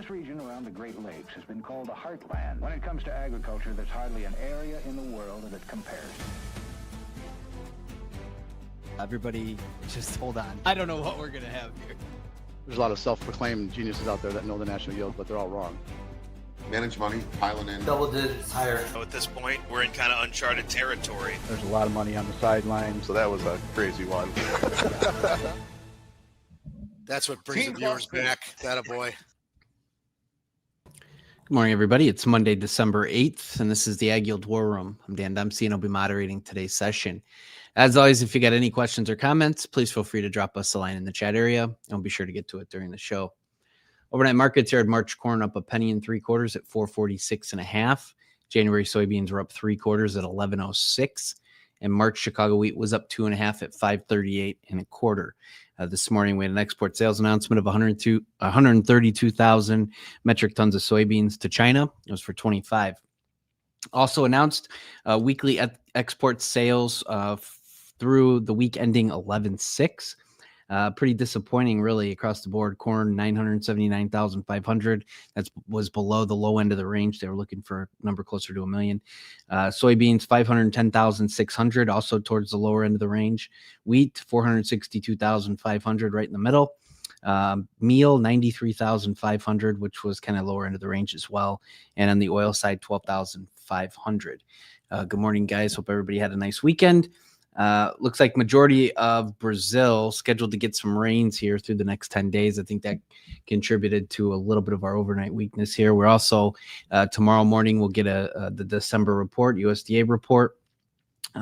This region around the Great Lakes has been called the heartland. When it comes to agriculture, there's hardly an area in the world that compares. Everybody, just hold on. I don't know what we're going to have here. There's a lot of self-proclaimed geniuses out there that know the national yield, but they're all wrong. Manage money, piling in. Double digits higher. So at this point, we're in kind of uncharted territory. There's a lot of money on the sidelines. So that was a crazy one. That's what brings the viewers back. That a boy. Good morning, everybody. It's Monday, December 8th, and this is the AgYield War Room. I'm Dan Dempsey, and I'll be moderating today's session. As always, if you got any questions or comments, please feel free to drop us a line in the chat area, and we'll be sure to get to it during the show. Overnight markets here at March corn up 1 3/4 at 446.5. January soybeans were up 3/4 at 1106, and March Chicago wheat was up 2.5 at 538.25. This morning we had an export sales announcement of 132,000 metric tons of soybeans to China. It was for 25. Also announced weekly export sales through the week ending 11/6. Pretty disappointing, really, across the board. Corn, 979,500. That was below the low end of the range. They were looking for a number closer to 1 million. Soybeans, 510,600, also towards the lower end of the range. Wheat, 462,500, right in the middle. Meal, 93,500, which was kind of lower end of the range as well. And on the oil side, 12,500. Good morning, guys. Hope everybody had a nice weekend. Looks like majority of Brazil scheduled to get some rains here through the next 10 days. I think that contributed to a little bit of our overnight weakness here. We're also tomorrow morning we'll get the December report, USDA report.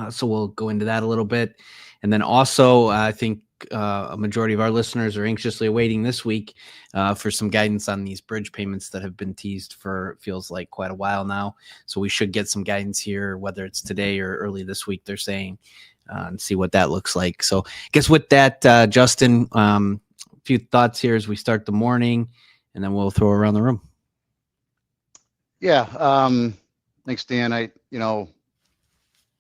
So we'll go into that a little bit. And then also I think a majority of our listeners are anxiously awaiting this week for some guidance on these bridge payments that have been teased for feels like quite a while now. So we should get some guidance here, whether it's today or early this week, they're saying. And see what that looks like. So I guess with that, Justin, a few thoughts here as we start the morning, and then we'll throw around the room. Yeah. Thanks, Dan.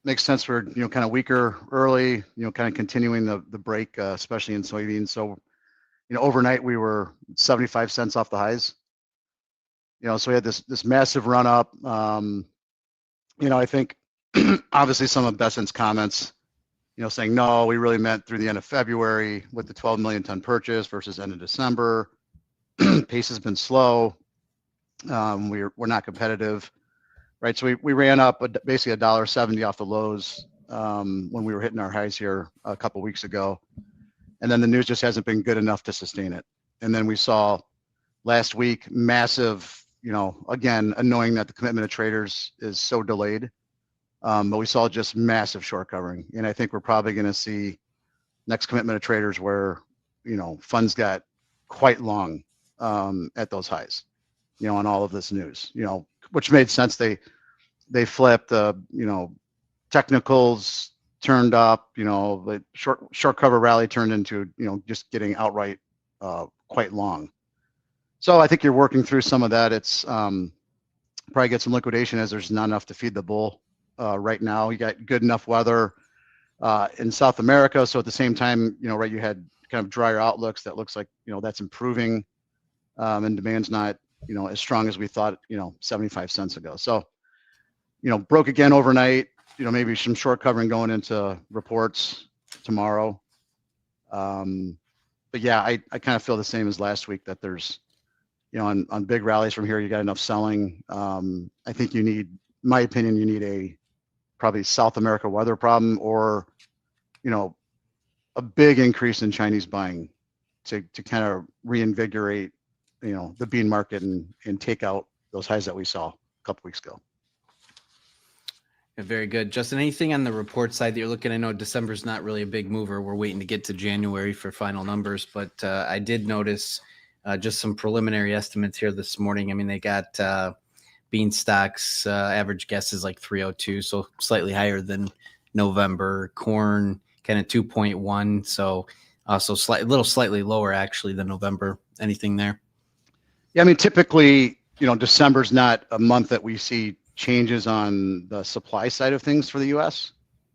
Makes sense for, kind of weaker early, kind of continuing the break, especially in soybeans. So, overnight we were 75 cents off the highs. So we had this massive run up. I think obviously some of Bessent's comments, saying, no, we really meant through the end of February with the 12 million ton purchase versus end of December. Pace has been slow. We're not competitive, right? So we ran up basically $1.70 off the lows when we were hitting our highs here a couple weeks ago. And then the news just hasn't been good enough to sustain it. And then we saw last week massive, again, annoying that the commitment of traders is so delayed. But we saw just massive short covering. And I think we're probably going to see next commitment of traders where, funds got quite long at those highs, on all of this news, which made sense. They flipped, technicals turned up, the short cover rally turned into, just getting outright quite long. So I think you're working through some of that. It's probably get some liquidation as there's not enough to feed the bull. Right now, you got good enough weather in South America. So at the same time, right, you had kind of drier outlooks that looks like, that's improving and demand's not, as strong as we thought, 75 cents ago. So, broke again overnight, maybe some short covering going into reports tomorrow. But yeah, I kind of feel the same as last week that there's, on big rallies from here, you got enough selling. I think you need, in my opinion, you need a probably South America weather problem or, a big increase in Chinese buying to kind of reinvigorate, the bean market and take out those highs that we saw a couple weeks ago. Yeah, very good. Justin, anything on the report side that you're looking? I know December's not really a big mover. We're waiting to get to January for final numbers, but I did notice just some preliminary estimates here this morning. I mean, they got bean stocks, average guess is like 302, so slightly higher than November. Corn kind of 2.1, so also slightly lower actually than November. Anything there? Yeah, I mean, typically, December's not a month that we see changes on the supply side of things for the U.S.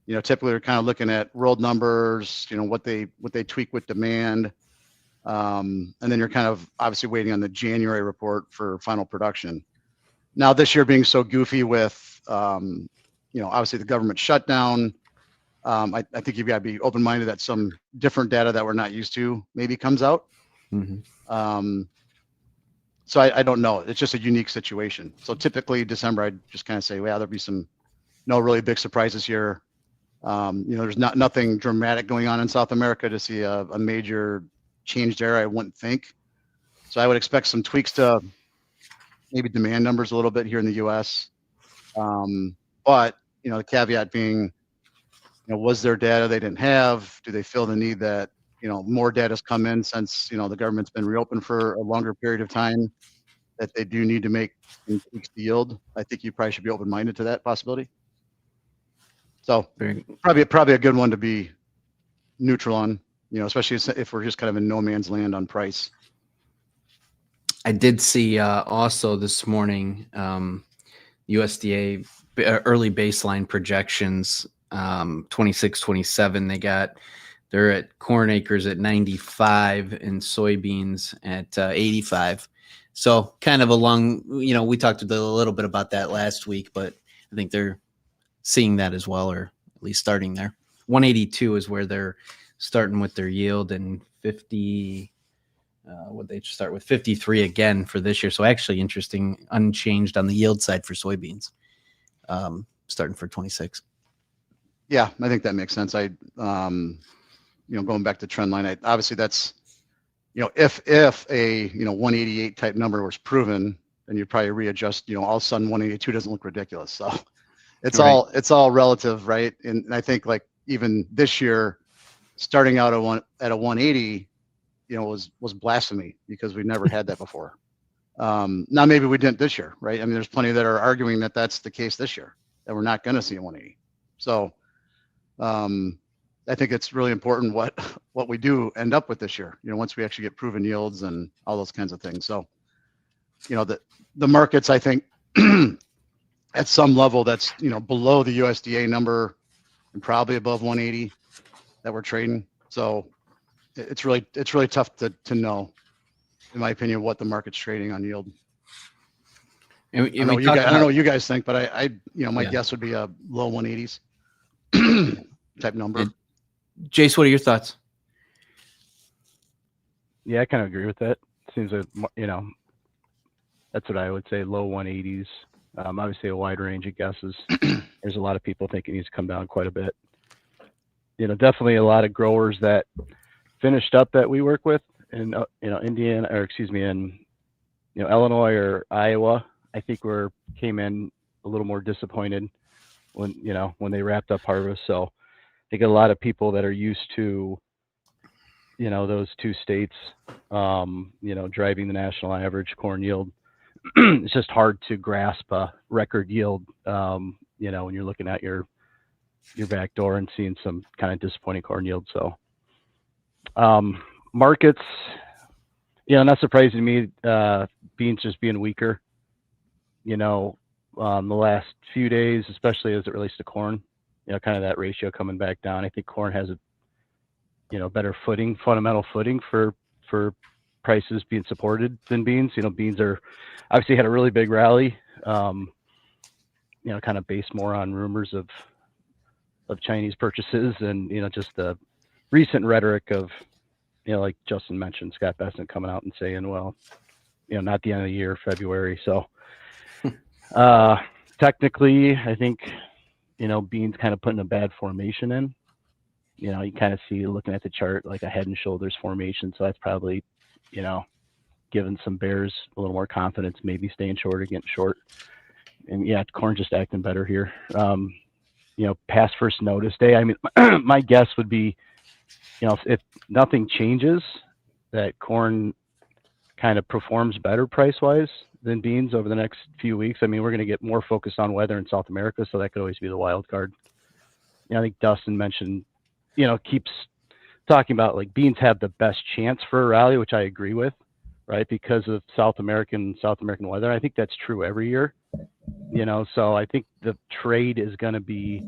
Typically we're kind of looking at world numbers, what they tweak with demand. And then you're kind of obviously waiting on the January report for final production. Now, this year being so goofy with, obviously the government shutdown, I think you've got to be open-minded that some different data that we're not used to maybe comes out. So I don't know. It's just a unique situation. So typically December, I'd just kind of say, well, there'll be no really big surprises here. There's nothing dramatic going on in South America to see a major change there, I wouldn't think. So I would expect some tweaks to maybe demand numbers a little bit here in the U.S. But, the caveat being, was there data they didn't have? Do they feel the need that, more data has come in since, the government's been reopened for a longer period of time, that they do need to make some tweaks to yield? I think you probably should be open-minded to that possibility. So probably a good one to be neutral on, especially if we're just kind of in no man's land on price. I did see also this morning USDA early baseline projections, 26, 27. They're at corn acres at 95 and soybeans at 85. So kind of along, we talked a little bit about that last week, but I think they're seeing that as well, or at least starting there. 182 is where they're starting with their yield, and 50. Would they start with 53 again for this year? So actually interesting, unchanged on the yield side for soybeans, starting for 26. Yeah, I think that makes sense. Going back to trend line, obviously that's, if a 188 type number was proven, then you'd probably readjust. All of a sudden 182 doesn't look ridiculous. So it's all relative, right? And I think like even this year, starting out at a 180, was blasphemy because we never had that before. Now maybe we didn't this year, right? I mean, there's plenty that are arguing that that's the case this year, that we're not going to see a 180. So I think it's really important what we do end up with this year, once we actually get proven yields and all those kinds of things. So, the markets, I think at some level that's, below the USDA number and probably above 180 that we're trading. So it's really tough to know, in my opinion, what the market's trading on yield. And I don't know what you guys think, but my guess would be a low 180s type number. Jace, what are your thoughts? Yeah, I kind of agree with that. Seems like, that's what I would say, low 180s. Obviously a wide range of guesses. There's a lot of people think it needs to come down quite a bit. Definitely a lot of growers that finished up that we work with in, Indiana, or excuse me, in, Illinois or Iowa. I think came in a little more disappointed when they wrapped up harvest. So I think a lot of people that are used to, those two states, driving the national average corn yield, it's just hard to grasp a record yield, when you're looking at your back door and seeing some kind of disappointing corn yield. So markets, not surprising to me, beans just being weaker, the last few days, especially as it relates to corn, kind of that ratio coming back down. I think corn has a better footing, fundamental footing for prices being supported than beans. Beans are obviously had a really big rally, kind of based more on rumors of Chinese purchases and, just the recent rhetoric of, like Justin mentioned, Scott Bessent coming out and saying, well, not the end of the year, February. So technically, I think, beans kind of putting a bad formation in. You kind of see, looking at the chart, like a head and shoulders formation. So that's probably, giving some bears a little more confidence, maybe staying short or getting short. And yeah, corn just acting better here. Past first notice day. I mean, my guess would be, if nothing changes, that corn kind of performs better price-wise than beans over the next few weeks. I mean, we're going to get more focused on weather in South America, so that could always be the wild card. I think Dustin mentioned, keeps talking about like beans have the best chance for a rally, which I agree with, right? Because of South American weather. I think that's true every year, so I think the trade is going to be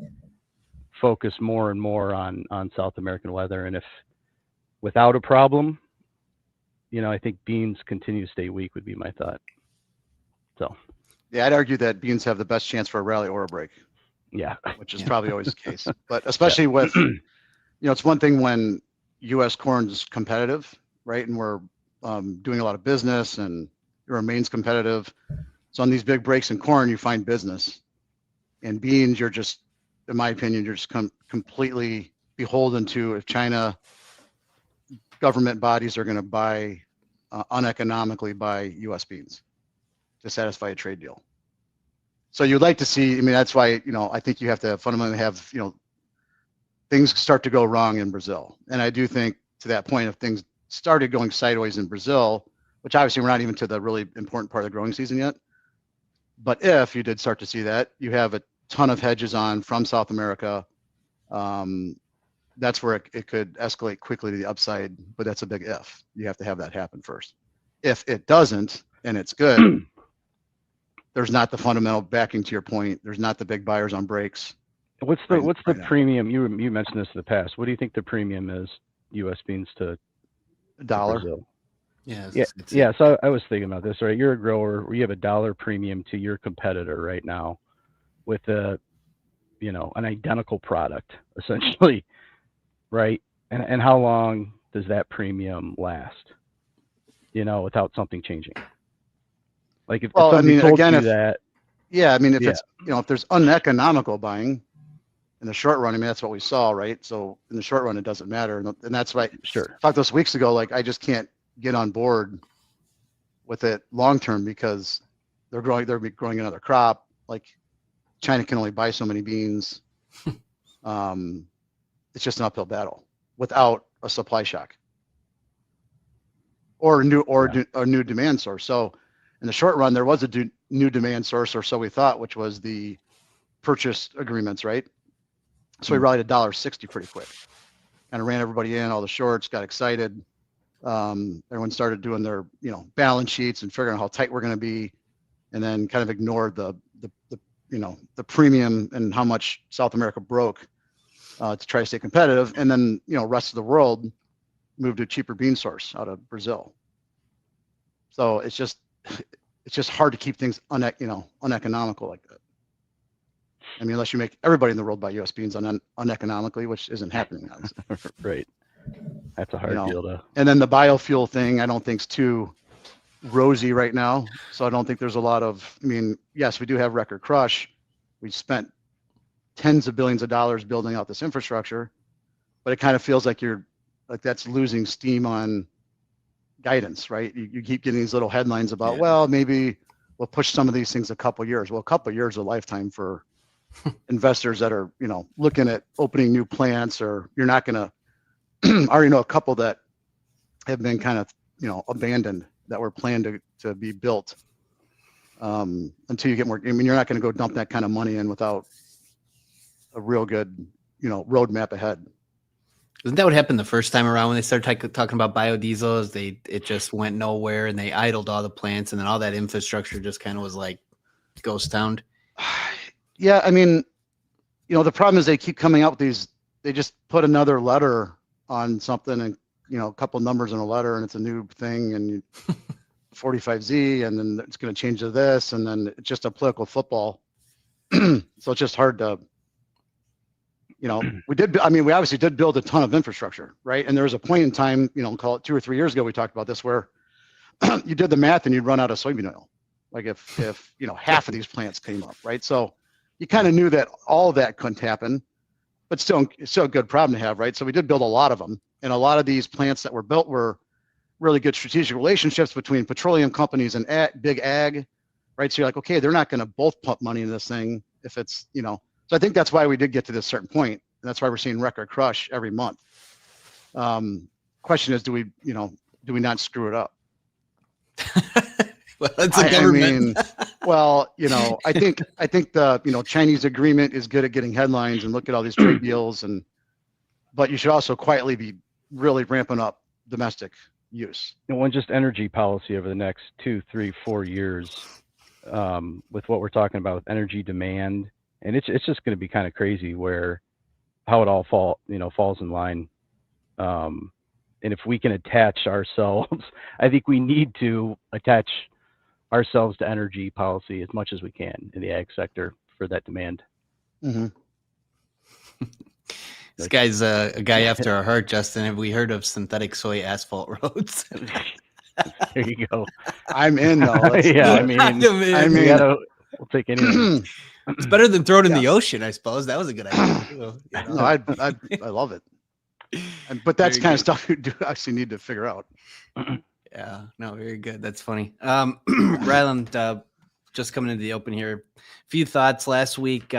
focused more and more on South American weather. And if without a problem, I think beans continue to stay weak would be my thought. So, Yeah, I'd argue that beans have the best chance for a rally or a break, yeah. which is probably always the case. But especially with, it's one thing when U.S. corn is competitive, right? And we're doing a lot of business and it remains competitive. So on these big breaks in corn, you find business. And beans, you're just, in my opinion, you're just completely beholden to if China government bodies are going to buy uneconomically buy U.S. beans to satisfy a trade deal. So you'd like to see, that's why, I think you have to fundamentally have, things start to go wrong in Brazil. And I do think to that point, if things started going sideways in Brazil, which obviously we're not even to the really important part of the growing season yet. But if you did start to see that, you have a ton of hedges on from South America. That's where it could escalate quickly to the upside, but that's a big if. You have to have that happen first. If it doesn't, and it's good, there's not the fundamental backing to your point. There's not the big buyers on breaks. What's the premium? You mentioned this in the past. What do you think the premium is, U.S. beans to $1? Brazil? Yeah. So I was thinking about this, right? You're a grower. You have $1 premium to your competitor right now with an identical product, essentially, right? And how long does that premium last, without something changing? Like if somebody told you that. Yeah, if there's uneconomical buying in the short run, that's what we saw, right? So in the short run, it doesn't matter. And that's why Sure. I talked those weeks ago, like I just can't get on board with it long term because they're growing another crop. Like China can only buy so many beans. It's just an uphill battle without a supply shock or a new demand source. So in the short run, there was a new demand source, or so we thought, which was the purchase agreements, right? So we rallied $1.60 pretty quick. Kind of ran everybody in, all the shorts, got excited. Everyone started doing their, balance sheets and figuring out how tight we're going to be, and then kind of ignored the premium and how much South America broke to try to stay competitive. And then, rest of the world moved to a cheaper bean source out of Brazil. So it's just hard to keep things uneconomical like that. Unless you make everybody in the world buy U.S. beans uneconomically, which isn't happening. Right. That's a hard deal to. And then the biofuel thing, I don't think is too rosy right now. So I don't think there's a lot of. Yes, we do have record crush. We spent tens of billions of dollars building out this infrastructure, but it kind of feels like that's losing steam on guidance, right? You keep getting these little headlines about, well, maybe we'll push some of these things a couple of years. Well, a couple of years is a lifetime for investors that are, looking at opening new plants, or you're not going to. I already know a couple that have been kind of, abandoned that were planned to be built until you get more. You're not going to go dump that kind of money in without a real good, roadmap ahead. Isn't that what happened the first time around when they started talking about biodiesel? It just went nowhere, and they idled all the plants, and then all that infrastructure just kind of was like ghost towned. Yeah, the problem is they keep coming out with these. They just put another letter on something, and a couple numbers in a letter, and it's a new thing, and 45Z, and then it's going to change to this, and then it's just a political football. So it's just hard to. We obviously did build a ton of infrastructure, right? And there was a point in time, call it 2 or 3 years ago, we talked about this, where you did the math and you'd run out of soybean oil. Like if half of these plants came up, right? So you kind of knew that all of that couldn't happen, but still a good problem to have, right? So we did build a lot of them, and a lot of these plants that were built were really good strategic relationships between petroleum companies and big ag, right? So you're like, okay, they're not going to both pump money in this thing if it's, So I think that's why we did get to this certain point, and that's why we're seeing record crush every month. Question is, do we not screw it up? Well, it's a government. I think the Chinese agreement is good at getting headlines and look at all these trade deals, but you should also quietly be really ramping up domestic use. And just energy policy over the next 2, 3, 4 years, with what we're talking about with energy demand. And it's just going to be kind of crazy how it all falls in line. And if we can attach ourselves, I think we need to attach ourselves to energy policy as much as we can in the ag sector for that demand. Mm-hmm. This guy's a guy after our heart, Justin. Have we heard of synthetic soy asphalt roads? There you go. I'm in though. Let's Yeah, do it. I mean, we'll take anything. It's better than throwing it in the ocean, I suppose. That was a good idea. Too, you know? No, I love it. But that's kind of stuff you do actually need to figure out. Yeah, no, very good. That's funny. Ryland, just coming into the open here. A few thoughts last week.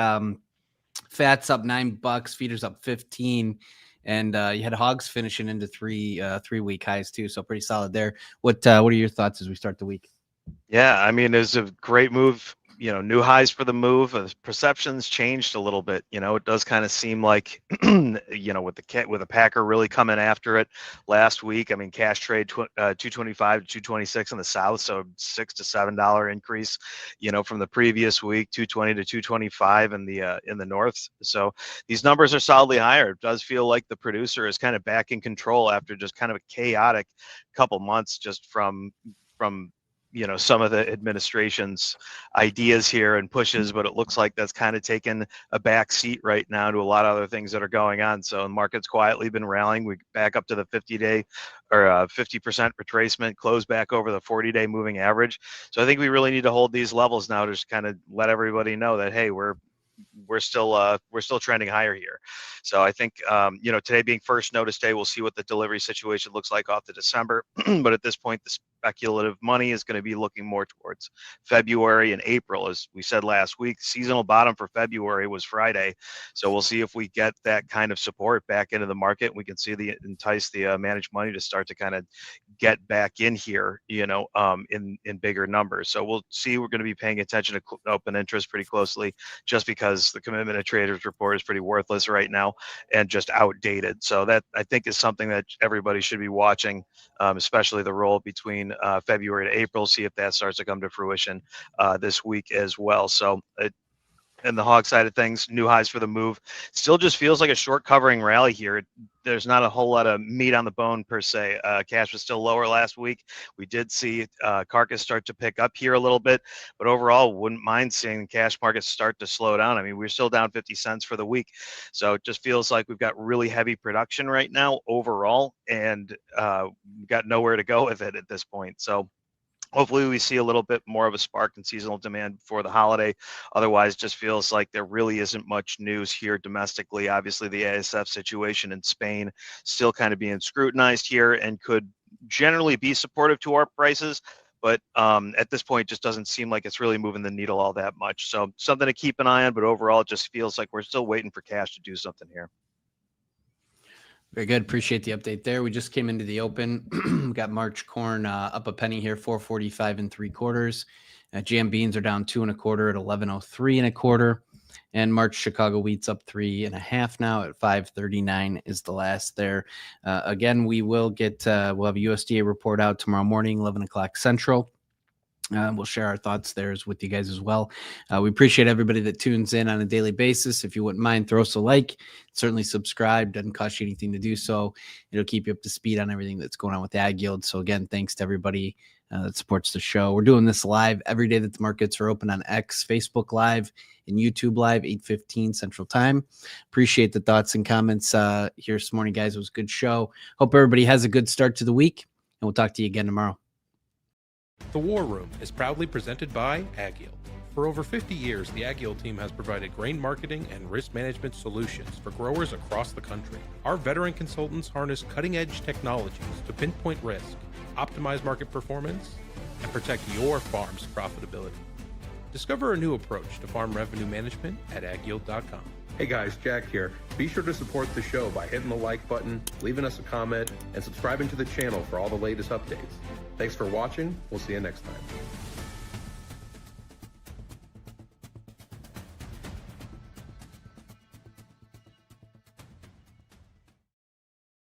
Fats up $9, feeders up 15, and you had hogs finishing into 3-week highs too. So pretty solid there. What are your thoughts as we start the week? Yeah, I mean, it was a great move. You know, new highs for the move. Perceptions changed a little bit. You know, it does kind of seem like, you know, with the Packer really coming after it last week. I mean, cash trade 225 to 226 in the South, so $6 to $7 increase. You know, from the previous week, 220 to 225 in the North. So these numbers are solidly higher. It does feel like the producer is kind of back in control after just kind of a chaotic couple months, just from you know, some of the administration's ideas here and pushes, but it looks like that's kind of taken a back seat right now to a lot of other things that are going on. So the market's quietly been rallying. We back up to the 50-day or 50% retracement, close back over the 40-day moving average. So I think we really need to hold these levels now to just kind of let everybody know that, hey, we're still trending higher here. So I think, you know, today being first notice day, we'll see what the delivery situation looks like off to December. But at this point, the speculative money is going to be looking more towards February and April. As we said last week, seasonal bottom for February was Friday. So we'll see if we get that kind of support back into the market. We can see entice the managed money to start to kind of get back in here, you know, in bigger numbers. So we'll see. We're going to be paying attention to open interest pretty closely, just because the commitment of traders report is pretty worthless right now and just outdated. So that, I think, is something that everybody should be watching, especially the roll between February to April, see if that starts to come to fruition this week as well. So and the hog side of things, new highs for the move. Still just feels like a short covering rally here. There's not a whole lot of meat on the bone per se. Cash was still lower last week. We did see carcass start to pick up here a little bit, but overall wouldn't mind seeing the cash markets start to slow down. I mean, we're still down 50 cents for the week. So it just feels like we've got really heavy production right now overall, and we've got nowhere to go with it at this point. So hopefully we see a little bit more of a spark in seasonal demand before the holiday. Otherwise, just feels like there really isn't much news here domestically. Obviously, the ASF situation in Spain still kind of being scrutinized here and could generally be supportive to our prices. But at this point, it just doesn't seem like it's really moving the needle all that much. So something to keep an eye on, but overall, it just feels like we're still waiting for cash to do something here. Very good. Appreciate the update there. We just came into the open. We got March corn up a penny here, 4.45 3/4. GM beans are down 2 1/4 at 11.03 1/4. And March Chicago wheat's up 3 1/2 now at 5.39 is the last there. Again, we will get we'll have a USDA report out tomorrow morning, 11 o'clock Central. We'll share our thoughts there with you guys as well. We appreciate everybody that tunes in on a daily basis. If you wouldn't mind, throw us a like. Certainly subscribe. Doesn't cost you anything to do so. It'll keep you up to speed on everything that's going on with AgYield. So again, thanks to everybody that supports the show. We're doing this live every day that the markets are open on X, Facebook Live, and YouTube Live, 8:15 Central Time. Appreciate the thoughts and comments here this morning, guys. It was a good show. Hope everybody has a good start to the week, and we'll talk to you again tomorrow. The War Room is proudly presented by AgYield. For over 50 years, the AgYield team has provided grain marketing and risk management solutions for growers across the country. Our veteran consultants harness cutting-edge technologies to pinpoint risk, optimize market performance, and protect your farm's profitability. Discover a new approach to farm revenue management at agyield.com. Hey guys, Jack here. Be sure to support the show by hitting the like button, leaving us a comment, and subscribing to the channel for all the latest updates. Thanks for watching. We'll see you next time.